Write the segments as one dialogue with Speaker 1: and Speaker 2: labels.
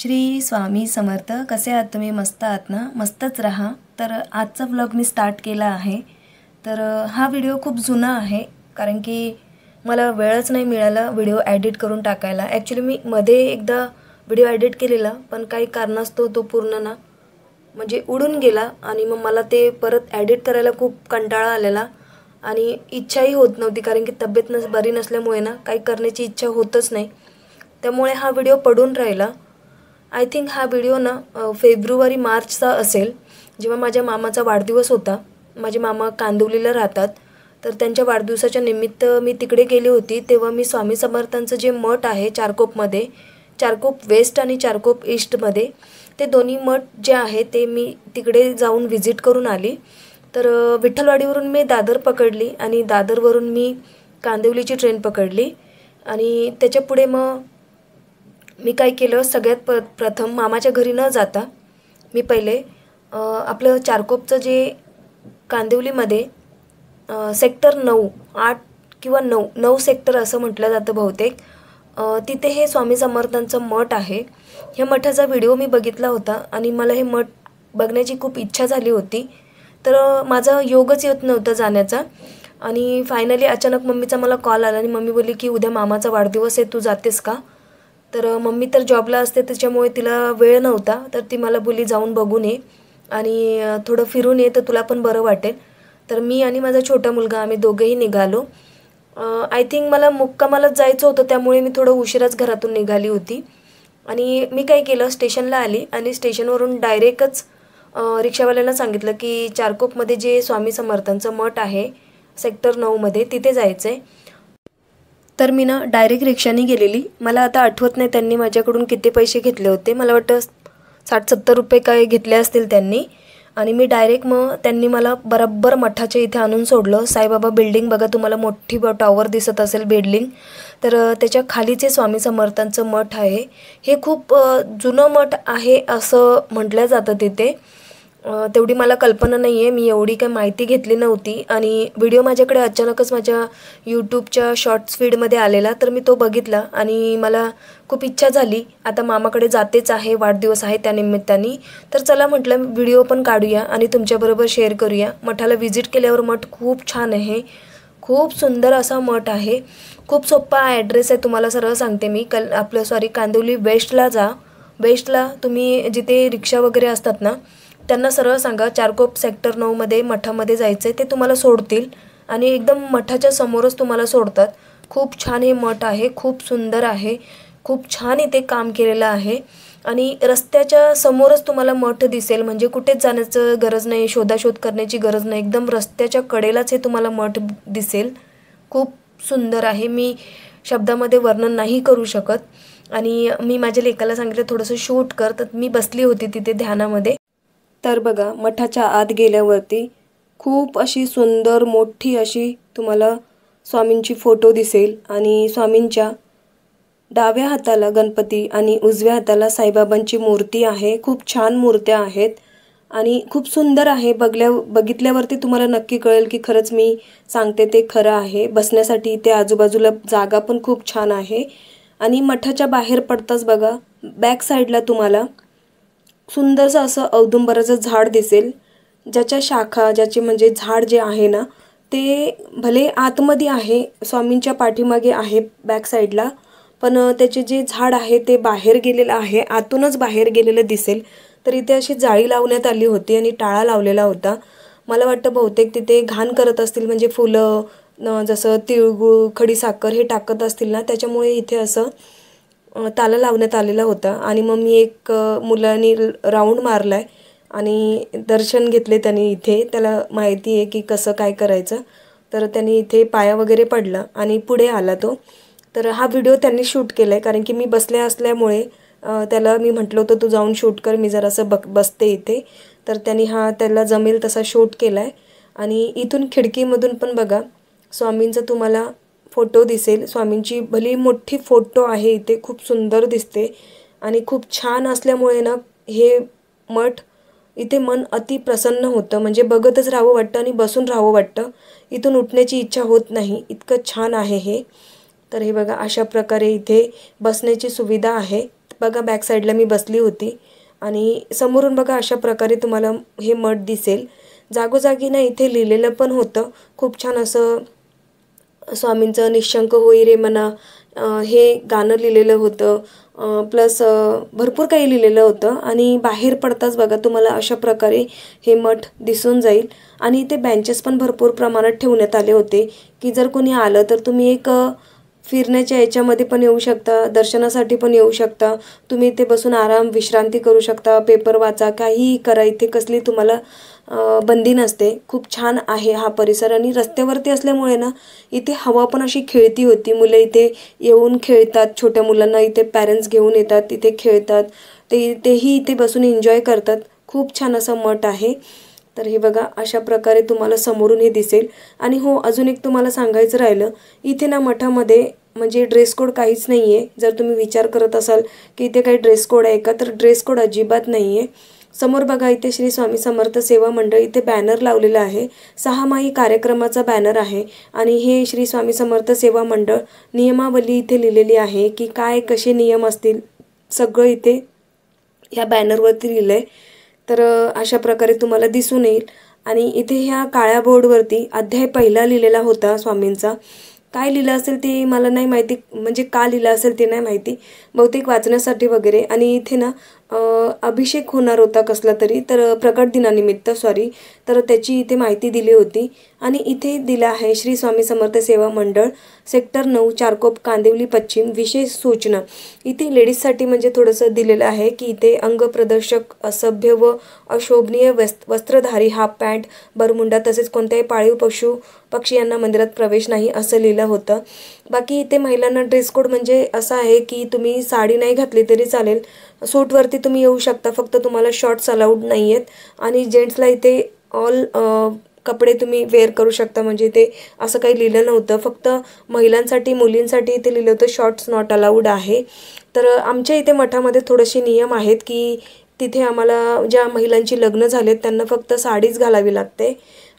Speaker 1: श्री स्वामी समर्थ. कसे आहात तुम्ही? मस्त आहात ना? मस्तच राहा. तर आजचा व्लॉग मी स्टार्ट केला आहे. तर हा व्हिडिओ खूप जुना आहे कारण की मला वेळच नाही मिळाला व्हिडिओ एडिट करून टाकायला. ॲक्च्युली मी मध्ये एकदा व्हिडिओ एडिट केलेला पण काही कारणास्तव तो पूर्ण ना म्हणजे उडून गेला आणि मग मला ते परत एडिट करायला खूप कंटाळा आलेला आणि इच्छाही होत नव्हती कारण की तब्येत बरी नसल्यामुळे ना काही करण्याची इच्छा होतच नाही. त्यामुळे हा व्हिडिओ पडून राहिला. आय थिंक हा व्हिडिओ ना फेब्रुवारी मार्चचा असेल, जेव्हा माझ्या मामाचा वाढदिवस होता. माझे मामा कांदिवलीला राहतात, तर त्यांच्या वाढदिवसाच्या निमित्त मी तिकडे गेली होती. तेव्हा मी स्वामी समर्थांचं जे मठ आहे चारकोपमध्ये, चारकोप वेस्ट आणि चारकोप ईस्टमध्ये, ते दोन्ही मठ जे आहे ते मी तिकडे जाऊन व्हिजिट करून आली. तर विठ्ठलवाडीवरून मी दादर पकडली आणि दादरवरून मी कांदिवलीची ट्रेन पकडली आणि त्याच्या पुढे मग मी काय केलं, सगळ्यात प्रथम मामाच्या घरी न जाता मी पहिले आपलं चारकोपचं जे कांदिवलीमध्ये सेक्टर 9, 8 किंवा 9 सेक्टर असं म्हटलं जातं बहुतेक, तिथे हे स्वामी समर्थांचं मठ आहे. ह्या मठाचा व्हिडिओ मी बघितला होता आणि मला हे मठ बघण्याची खूप इच्छा झाली होती. तर माझा योगच येत नव्हता जाण्याचा आणि फायनली अचानक मम्मीचा मला कॉल आला आणि मम्मी बोलली की उद्या मामाचा वाढदिवस आहे, तू जातेस का? तर मम्मी तर जॉबला असते त्याच्यामुळे तिला वेळ नव्हता. तर ती मला बोलली जाऊन बघून ये आणि थोडं फिरून ये तर तुला पण बरं वाटेल. तर मी आणि माझा छोटा मुलगा आम्ही दोघेही निघालो. आय थिंक मला मुक्कामालाच जायचं होतं, त्यामुळे मी थोडं उशिराच घरातून निघाली होती. आणि मी काय केलं, स्टेशनला आली आणि स्टेशनवरून डायरेक्टच रिक्षावाल्याला सांगितलं की चारकोपमध्ये जे स्वामी समर्थांचं मठ आहे सेक्टर 9मध्ये तिथे जायचं आहे. तर मी ना डायरेक्ट रिक्षाने गेलेली. मला आता आठवत नाही त्यांनी माझ्याकडून किती पैसे घेतले होते. मला वाटतं 60-70 रुपये काय घेतले असतील त्यांनी. आणि मी डायरेक्ट मग त्यांनी मला बरोबर मठाच्या इथे आणून सोडलं. साईबाबा बिल्डिंग बघा, तुम्हाला मोठी टॉवर दिसत असेल बिल्डिंग, तर त्याच्या खालीचे स्वामी समर्थांचं मठ आहे. हे खूप जुनं मठ आहे असं म्हटलं जातं तिथे. तेवढी मला कल्पना नाही आहे, मी एवढी काही माहिती घेतली नव्हती आणि व्हिडिओ माझ्याकडे अचानकच माझ्या यूट्यूबच्या शॉर्ट्स फीडमध्ये आलेला. तर मी तो बघितला आणि मला खूप इच्छा झाली, आता मामाकडे जातेच आहे, वाढदिवस आहे त्या निमित्ताने, तर चला म्हटलं व्हिडिओ पण काढूया आणि तुमच्याबरोबर शेअर करूया. मठाला व्हिजिट केल्यावर मठ खूप छान आहे, खूप सुंदर असा मठ आहे. खूप सोपा ॲड्रेस आहे, तुम्हाला सरळ सांगते मी. कांदिवली वेस्टला जा. वेस्टला तुम्ही जिथे रिक्षा वगैरे असतात ना त्यांना सरळ सांगा चारकोप सेक्टर 9मध्ये मठामध्ये जायचं आहे, ते तुम्हाला सोडतील आणि एकदम मठाच्या समोरच तुम्हाला सोडतात. खूप छान हे मठ आहे, खूप सुंदर आहे, खूप छान इथे काम केलेलं आहे आणि रस्त्याच्या समोरच तुम्हाला मठ दिसेल. म्हणजे कुठेच जाण्याचं गरज नाही, शोधाशोध करण्याची गरज नाही, एकदम रस्त्याच्या कडेलाच हे तुम्हाला मठ दिसेल. खूप सुंदर आहे, मी शब्दामध्ये वर्णन नाही करू शकत. आणि मी माझ्या लेकाला सांगितलं थोडंसं शूट कर, तर मी बसली होती तिथे ध्यानामध्ये. तर बघा, मठाच्या आत गेल्यावरती खूप अशी सुंदर मोठी अशी तुम्हाला स्वामींची फोटो दिसेल आणि स्वामींच्या डाव्या हाताला गणपती आणि उजव्या हाताला साईबाबांची मूर्ती आहे. खूप छान मूर्त्या आहेत आणि खूप सुंदर आहे. बघितल्यावरती तुम्हाला नक्की कळेल की खरंच मी सांगते ते खरं आहे. बसण्यासाठी इथे आजूबाजूला जागा पण खूप छान आहे. आणि मठाच्या बाहेर पडताच बघा बॅक साईडला तुम्हाला सुंदरसं असं औदुंबराचं झाड दिसेल, ज्याच्या शाखा, ज्याचे म्हणजे झाड जे आहे ना ते भले आतमध्ये आहे, स्वामींच्या पाठीमागे आहे बॅक साईडला, पण त्याचे जे झाड आहे ते बाहेर गेलेलं आहे, आतूनच बाहेर गेलेलं दिसेल. तर इथे अशी जाळी लावण्यात आली होती आणि टाळा लावलेला होता. मला वाटतं बहुतेक तिथे घाण करत असतील, म्हणजे फुलं जसं तिळगुळ खडीसाखर हे टाकत असतील ना, त्याच्यामुळे इथे असं ताला लावण्यात आलेला होता. आणि मग मी एक मुलांनी राऊंड मारला आहे आणि दर्शन घेतले त्यांनी इथे. त्याला माहिती आहे की कसं काय करायचं, तर त्यांनी इथे पाया वगैरे पडला आणि पुढे आला तो. तर हा व्हिडिओ त्यांनी शूट केला आहे कारण की मी बसले असल्यामुळे त्याला मी म्हटलं होतं तू जाऊन शूट कर, मी जरासं बसते इथे. तर त्यांनी त्याला जमेल तसा शूट केला आहे. आणि इथून खिडकीमधून पण बघा स्वामींचा तुम्हाला फोटो दिसेल. स्वामींची भली मोठी फोटो आहे इथे, खूप सुंदर दिसते आणि खूप छान असल्यामुळे ना हे मठ इथे मन अति प्रसन्न होतं. म्हणजे बघतच राहावं वाटतं आणि बसून राहावं वाटतं, इथून उठण्याची इच्छा होत नाही, इतकं छान आहे हे. तर हे बघा अशा प्रकारे इथे बसण्याची सुविधा आहे. बघा बॅक साईडला मी बसली होती आणि समोरून बघा अशा प्रकारे तुम्हाला हे मठ दिसेल. जागोजागी ना इथे लिहिलेलं पण होतं. खूप छान असं स्वामींचं निशंक होई रे मना हे गाणं लिहिलेलं होतं. प्लस भरपूर काही लिहिलेलं होतं आणि बाहेर पडताच बघा तुम्हाला अशा प्रकारे हे मठ दिसून जाईल. आणि इथे बेंचेस पण भरपूर प्रमाणात ठेवण्यात आले होते की जर कोणी आलं तर तुम्ही एक फिरण्याच्या याच्यामध्ये पण येऊ शकता, दर्शनासाठी पण येऊ शकता. तुम्ही इथे बसून आराम विश्रांती करू शकता, पेपर वाचा, काहीही करा. इथे कसली तुम्हाला बंदी नसते. खूप छान आहे हा परिसर आणि रस्त्यावरती असल्यामुळे ना इथे हवा पण अशी खेळती होती. मुलं इथे येऊन खेळतात, छोट्या मुलांना इथे पॅरेंट्स घेऊन येतात, इथे खेळतात. तेही इथे बसून एन्जॉय करतात. खूप छान असा मठ आहे. तर हे बघा अशा प्रकारे तुम्हाला समोरून हे दिसेल. आणि हो, अजून एक तुम्हाला सांगायचं राहिलं, इथे ना मठामध्ये म्हणजे ड्रेस कोड काहीच नाही आहे. जर तुम्ही विचार करत असाल की इथे काही ड्रेस कोड आहे का, तर ड्रेस कोड अजिबात नाही आहे. समोर बघा इथे श्री स्वामी समर्थ सेवा मंडळ इथे बॅनर लावलेला आहे. 6माही कार्यक्रमाचा बॅनर आहे आणि हे श्री स्वामी समर्थ सेवा मंडळ नियमावली इथे लिहिलेली आहे की काय कसे नियम असतील सगळं इथे ह्या बॅनरवरती लिहिलं आहे. तर अशा प्रकारे तुम्हाला दिसून येईल. आणि इथे ह्या काळ्या बोर्डवरती अध्याय पहिला लिहिलेला होता स्वामींचा. काय लिहिलं असेल ते मला नाही माहिती, म्हणजे का लिहिलं असेल ते नाही माहिती, बहुतेक वाचण्यासाठी वगैरे. आणि इथे ना अभिषेक होणार होता कसला तरी, तर प्रकट दिनानिमित्त तर त्याची इथे माहिती दिली होती. आणि इथे दिलं आहे श्री स्वामी समर्थ सेवा मंडळ सेक्टर 9 चारकोप कांदिवली पश्चिम विशेष सूचना. इथे लेडीजसाठी म्हणजे थोडंसं दिलेलं आहे की इथे अंगप्रदर्शक असभ्य व अशोभनीय वस्त्रधारी हाफ पॅन्ट बरमुंडा तसेच कोणत्याही पाळीव पक्षी यांना मंदिरात प्रवेश नाही असं लिहिलं होतं. बाकी इथे महिलांना ड्रेस कोड म्हणजे असा आहे की तुम्ही साडी नाही घातली तरी चालेल, सूटवरती तुम्ही येऊ शकता, फक्त तुम्हाला शॉर्ट्स अलाउड नाही आहेत. आणि जेंट्सला इथे ऑल कपडे तुम्ही वेअर करू शकता, म्हणजे इथे असं काही लिहिलं नव्हतं. फक्त महिलांसाठी मुलींसाठी इथे लिहिलं होतं शॉर्ट्स नॉट अलाउड आहे. तर आमच्या इथे मठामध्ये थोडेसे नियम आहेत की तिथे आम्हाला ज्या महिलांची लग्न झालेत त्यांना फक्त साडीच घालावी लागते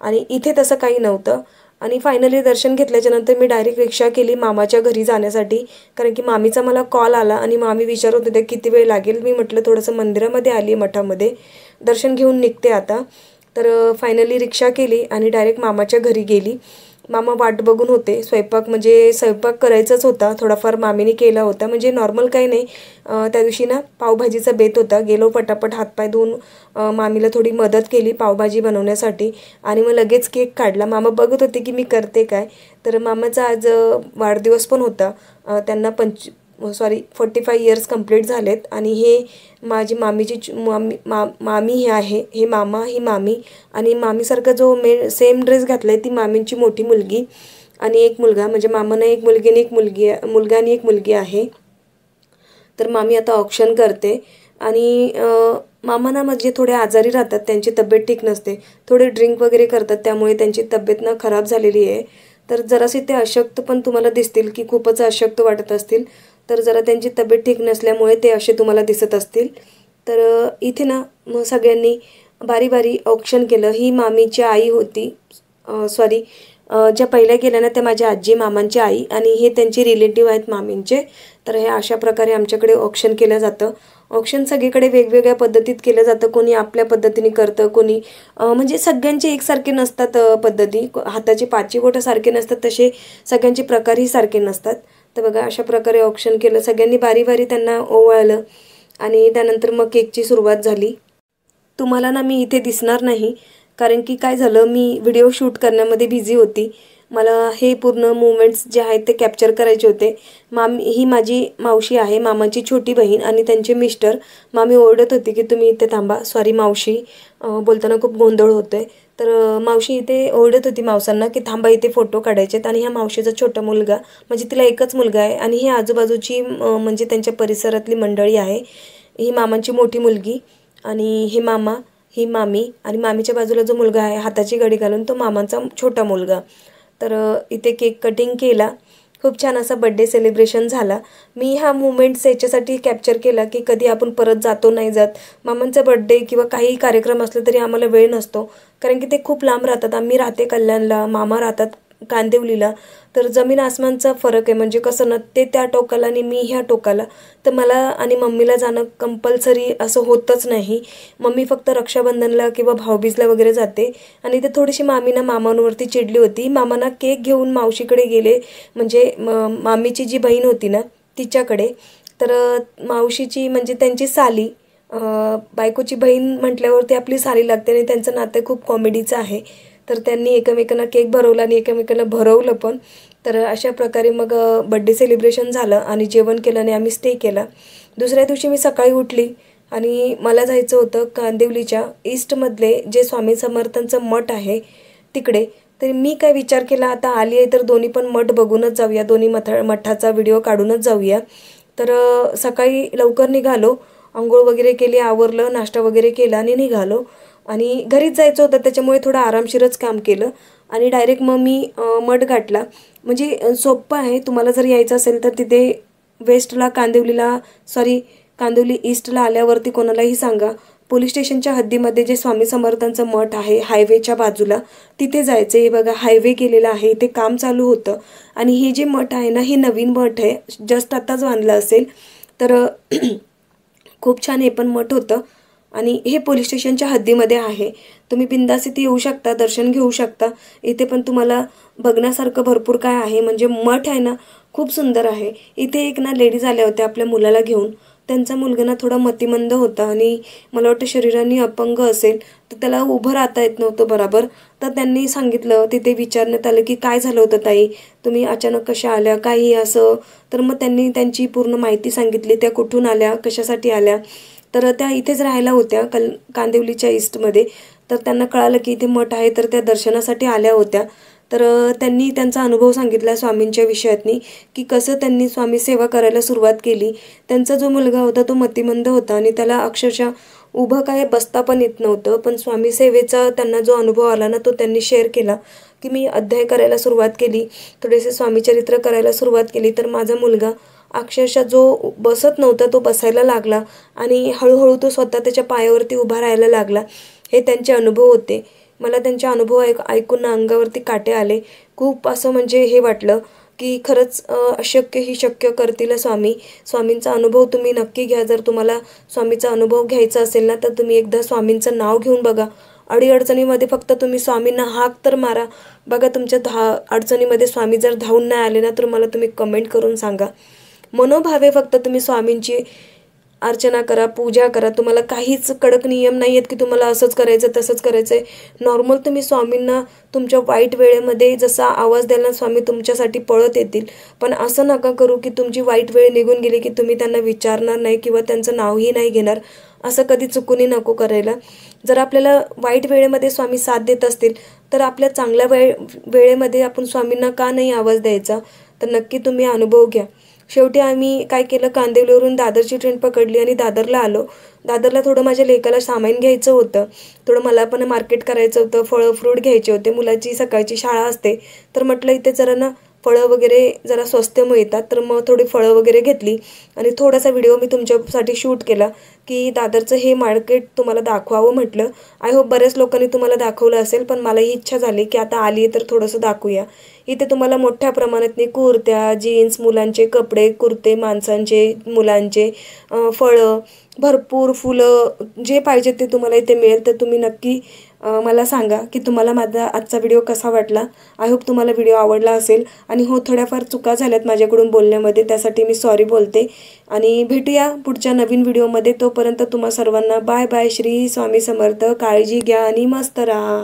Speaker 1: आणि इथे तसं काही नव्हतं. आणि फायनली दर्शन घेतल्याच्यानंतर मी डायरेक्ट रिक्षा केली मामाच्या घरी जाण्यासाठी, कारण की मामीचा मला कॉल आला आणि मामी विचारत होते किती वेळ लागेल. मी म्हटलं थोडंसं मंदिरामध्ये आली, मठामध्ये दर्शन घेऊन निघते आता. तर फायनली रिक्षा केली आणि डायरेक्ट मामाच्या घरी गेली. मामा वाट बघून होते. स्वयंपाक करायचाच होता, थोडाफार मामीने केला होता, म्हणजे नॉर्मल काही नाही. त्या दिवशी ना पावभाजीचा बेत होता. गेलो पटापट हातपाय धुवून मामीला थोडी मदत केली पावभाजी बनवण्यासाठी आणि मग लगेच केक काढला. मामा बघत होते की मी करते काय. तर मामाचा आज वाढदिवस पण होता. त्यांना 45 इयर्स कंप्लीट झालेत. आणि हे माझी मामीची मामी हे आहे, हे मामा ही मामी. आणि मामीसारखा जो सेम ड्रेस घातला आहे ती मामींची मोठी मुलगी आणि एक मुलगा, म्हणजे मामांना एक मुलगी आणि एक मुलगा आणि एक मुलगी आहे. तर मामी आता ऑप्शन करते. आणि मामांना म्हणजे थोडे आजारी राहतात, त्यांची तब्येत ठीक नसते, थोडे ड्रिंक वगैरे करतात, त्यामुळे त्यांची तब्येत ना खराब झालेली आहे. तर जरासे ते अशक्त पण तुम्हाला दिसतील की खूपच अशक्त वाटत असतील. तर जरा त्यांची तब्येत ठीक नसल्यामुळे ते असे तुम्हाला दिसत असतील. तर इथे ना मग सगळ्यांनी बारी बारी औक्षण केलं. ही मामीची आई होती, ज्या पहिल्या गेल्या ना त्या माझ्या आजी मामांची आई आणि हे त्यांचे रिलेटिव्ह आहेत मामींचे. तर हे अशा प्रकारे आमच्याकडे औक्षण केलं जातं. औक्षण सगळीकडे वेगवेगळ्या पद्धतीत केलं जातं. कोणी आपल्या पद्धतीने करतं, कोणी म्हणजे सगळ्यांचे एकसारखे नसतात पद्धती. हाताचे पाची बोटं सारखे नसतात, तसे सगळ्यांचे प्रकारही सारखे नसतात. तर बघा अशा प्रकारे औक्षण केलं. सगळ्यांनी बारी बारी त्यांना ओवाळलं आणि त्यानंतर मग केकची सुरुवात झाली. तुम्हाला ना मी इथे दिसणार नाही, कारण की काय झालं, मी व्हिडिओ शूट करण्यामध्ये बिझी होती. मला हे पूर्ण मुवमेंट्स जे आहेत ते कॅप्चर करायचे होते. ही माझी मावशी आहे, मामाची छोटी बहीण आणि त्यांचे मिस्टर. मामी ओरडत होती की तुम्ही इथे थांबा. मावशी बोलताना खूप गोंधळ होतोय. तर मावशी इथे ओरडत होती मावसांना की थांबा, इथे फोटो काढायचेत. आणि ह्या मावशीचा छोटा मुलगा, म्हणजे तिला एकच मुलगा आहे. आणि ही आजूबाजूची म्हणजे त्यांच्या परिसरातली मंडळी आहे. ही मामांची मोठी मुलगी आणि हे मामा, ही मामी आणि मामीच्या बाजूला जो मुलगा आहे हाताची घडी घालून, तो मामांचा छोटा मुलगा. तर इथे केक कटिंग केला. खूप छान असा बड्डे सेलिब्रेशन झाला. मी हा मुवमेंट्स याच्यासाठी कॅप्चर केला की कधी आपण परत जातो नाही जात. मामांचा बड्डे किंवा काही कार्यक्रम असले तरी आम्हाला वेळ नसतो, कारण की ते खूप लांब राहतात. आम्ही राहते कल्याणला, मामा राहतात कांदिवलीला, तर जमीन आसमानचा फरक आहे. म्हणजे कसं ना, ते त्या टोकाला आणि मी ह्या टोकाला, तर मला आणि मम्मीला जाणं कंपल्सरी असं होतच नाही. मम्मी फक्त रक्षाबंधनला किंवा भाऊबीजला वगैरे जाते. आणि ते थोडीशी मामी मामांवरती चिडली होती. मामांना केक घेऊन मावशीकडे गेले, म्हणजे मामीची जी बहीण होती ना तिच्याकडे. तर मावशीची म्हणजे त्यांची साली, बायकोची बहीण म्हटल्यावरती आपली साली लागते आणि त्यांचं नातं खूप कॉमेडीचं आहे. तर त्यांनी एकमेकांना केक भरवला आणि एकमेकांना भरवलं पण. तर अशा प्रकारे मग बड्डे सेलिब्रेशन झालं आणि जेवण केलं आणि आम्ही स्टे केला. दुसऱ्या दिवशी मी सकाळी उठली आणि मला जायचं होतं कांदिवलीच्या ईस्टमधले जे स्वामी समर्थांचं मठ आहे तिकडे. तर मी काय विचार केला, आता आली आहे तर दोन्ही पण मठ बघूनच जाऊया, दोन्ही मठाचा व्हिडिओ काढूनच जाऊया. तर सकाळी लवकर निघालो, अंघोळ वगैरे केली, आवरलं, नाश्ता वगैरे केला आणि निघालो. आणि घरीच जायचं होतं त्याच्यामुळे थोडं आरामशीरच काम केलं आणि डायरेक्ट मग मी मठ गाठला. म्हणजे सोपं आहे, तुम्हाला जर यायचं असेल तर तिथे वेस्टला कांदिवली ईस्टला आल्यावरती कोणालाही सांगा, पोलीस स्टेशनच्या हद्दीमध्ये जे स्वामी समर्थांचं मठ आहे हायवेच्या बाजूला, तिथे जायचं. हे बघा हायवे केलेला आहे, इथे काम चालू होतं. आणि हे जे मठ आहे ना, हे नवीन मठ आहे, जस्ट आताच बांधलं असेल. तर खूप छान हे पण मठ होतं आणि हे पोलीस स्टेशनच्या हद्दीमध्ये आहे. तुम्ही बिंदास इथे येऊ शकता, दर्शन घेऊ शकता. इथे पण तुम्हाला बघण्यासारखं भरपूर काय आहे. म्हणजे मठ आहे ना, खूप सुंदर आहे. इथे एक ना लेडीज आल्या होत्या आपल्या मुलाला घेऊन. त्यांचा मुलगा ना थोडा मतिमंद होता आणि मला वाटतं शरीराने अपंग असेल, तर त्याला उभं राहता येत नव्हतं बरोबर. तर त्यांनी सांगितलं, तिथे विचारण्यात आलं की काय झालं होतं ताई, तुम्ही अचानक कशा आल्या, काही असं. तर मग त्यांनी त्यांची पूर्ण माहिती सांगितली, त्या कुठून आल्या, कशासाठी आल्या. तर त्या इथेच राहायला होत्या कांदिवलीच्या ईस्टमध्ये. तर त्यांना कळालं की इथे मठ आहे, तर त्या दर्शनासाठी आल्या होत्या. तर त्यांनी त्यांचा अनुभव सांगितला स्वामींच्या विषयातनी, की कसं त्यांनी स्वामी सेवा करायला सुरुवात केली. त्यांचा जो मुलगा होता तो मतिमंद होता आणि त्याला अक्षरशः उभं काय बसता पण येत नव्हतं. पण स्वामी सेवेचा त्यांना जो अनुभव आला ना, तो त्यांनी शेअर केला, की मी अध्याय करायला सुरुवात केली, थोडेसे स्वामीचरित्र करायला सुरुवात केली, तर माझा मुलगा अक्षरशः जो बसत नव्हता तो बसायला लागला आणि हळूहळू तो स्वतः त्याच्या पायावरती उभा राहायला लागला. हे त्यांचे अनुभव होते. मला त्यांचे अनुभव ऐकून अंगावरती काटे आले. खूप असं म्हणजे हे वाटलं की खरंच अशक्य ही शक्य करतील स्वामी. स्वामींचा अनुभव तुम्ही नक्की घ्या. जर तुम्हाला स्वामीचा अनुभव घ्यायचा असेल ना, तर तुम्ही एकदा स्वामींचं नाव घेऊन बघा. अडीअडचणीमध्ये फक्त तुम्ही स्वामींना हाक तर मारा. बघा तुमच्या अडचणीमध्ये स्वामी जर धावून नाही आले ना, तर मला तुम्ही कमेंट करून सांगा. मनोभावे फक्त तुम्ही स्वामींची अर्चना करा, पूजा करा. तुम्हाला काहीच कडक नियम नाही आहेत की तुम्हाला असंच करायचं तसंच करायचं आहे. नॉर्मल तुम्ही स्वामींना तुमच्या वाईट वेळेमध्ये जसा आवाज द्याल ना, स्वामी तुमच्यासाठी पळत येतील. पण असं नका करू की तुमची वाईट वेळ निघून गेली की तुम्ही त्यांना विचारणार नाही किंवा त्यांचं नावही नाही घेणार. असं कधी चुकूनही नको करायला. जर आपल्याला वाईट वेळेमध्ये स्वामी साथ देत असतील, तर आपल्या चांगल्या वेळेमध्ये आपण स्वामींना का नाही आवाज द्यायचा. तर नक्की तुम्ही अनुभव घ्या. शेवटी आम्ही काय केलं, कांदिवलीवरून दादरची ट्रेन पकडली आणि दादरला आलो. दादरला थोडं माझ्या लेकाला सामान घ्यायचं होतं, थोडं मला पण मार्केट करायचं होतं, फळं फ्रूट घ्यायचे होते. मुलाची सकाळची शाळा असते, तर म्हटलं इथे जरा ना फळं वगैरे जरा स्वस्त मिळतात. तर मग थोडी फळं वगैरे घेतली आणि थोडासा व्हिडिओ मी तुमच्यासाठी शूट केला की दादरचं हे मार्केट तुम्हाला दाखवावं म्हटलं. आय होप बऱ्याच लोकांनी तुम्हाला दाखवलं असेल, पण मला ही इच्छा झाली की आता आली आहे तर थोडंसं दाखवूया. इथे तुम्हाला मोठ्या प्रमाणात कुर्त्या, जीन्स, मुलांचे कपडे, कुर्ते, माणसांचे, मुलांचे, फळं, भरपूर फुलं, जे पाहिजे ते तुम्हाला इथे मिळेल. तर तुम्ही नक्की मला सांगा की तुम्हाला माझा आजचा व्हिडिओ कसा वाटला. आय होप तुम्हाला व्हिडिओ आवडला असेल. आणि हो, थोड्याफार चुका झाल्यात माझ्याकडून बोलण्यामध्ये, त्यासाठी मी सॉरी बोलते. आणि भेटूया पुढच्या नवीन व्हिडिओमध्ये. तोपर्यंत तुम्हा सर्वांना बाय बाय. श्री स्वामी समर्थ. काळजी घ्या आणि मस्त राहा.